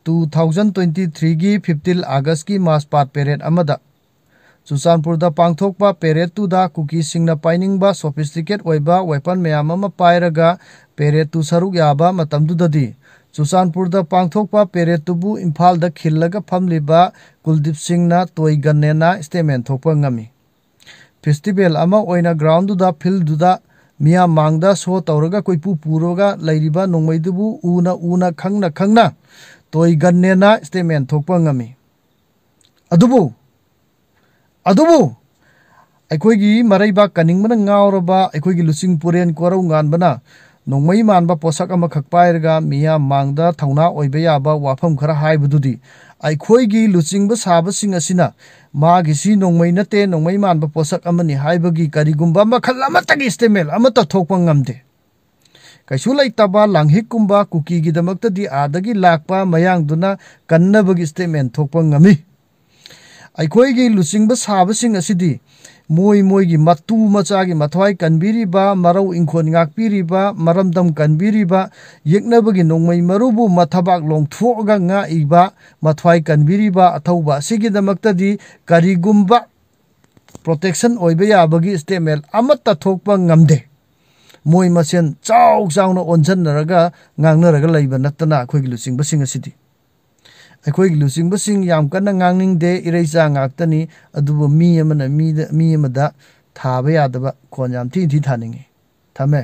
2023 की 15 अगस्त की मार्च पार्ट पेरेड अमदा चुरचानपुर पांथोकपा पेरेड तुदा कुकी सिंगना पाइनिंगबा सोफिस्टिकेट ओइबा वेपन मयाम अमा पाइरगा पेरेड तु सरुक याबा मतमदुददी चुरचानपुर पांथोकपा पेरेड तुबु इम्फाल दा खिल्लगा फमलिबा कुलदीप सिंगना तोइगन्नेना स्टेटमेंट थोकपा ngami फेस्टिवल अमा ओइना ग्राउंड दुदा फील्ड दुदा मिया मांगदा शो तौरगा कोइपु पुरोगा लैरिबा नोंमैदुबु उना खंगना तोइगन्नेना स्टेटमेंट थोकपा ngami अदुबु अखोइगी मरैबा कनिंगबना ngauraba अखोइगी लुसिंग पुरेन कोरौ nganbana नोंमै मानबा पोसक अमा खक पाइरगा मिया मांगदा थौना ओइबा याबा वाफम खरा हाइबदुदी अखोइगी लुचिंगबा साबसिंग असिना मागिसी नोंमै नते नोंमै मानबा पोसक अमनि हाइबगी करिगुंबा मखल अमतगी स्टेटमेंट अमत थोकपा ngamde कैसु लैतबा लांहिकुंबा कुकीगी दमक्तदी आदगी लाकपा मयांगदुना कन्नबगी स्टेटमेंट थोकपा ngami अखोइगी लुचिंगबा साबसिंग असिदी मोइगी मतु मचागी मथवाई कनबिरिबा मरौ इंखोन ngakpiriba maramdam kanbiriba yeknabagi nongmai marubu mathabak longthoga nga iba mathwai kanbiriba athauba sigi damaktadi karigumba protection oiba yabagi statement amatta thokpa ngamde moi masen chawna onjan naraga ngangnaraga leiba natana akhoi luchingba singa sidi अखोई लुचिंग busing याम कन्ना nganning de इरेचा ngakतनी अदुबो मी अमना मी अमदा थाबा यादबा खोन याम थी थानिंगे थमे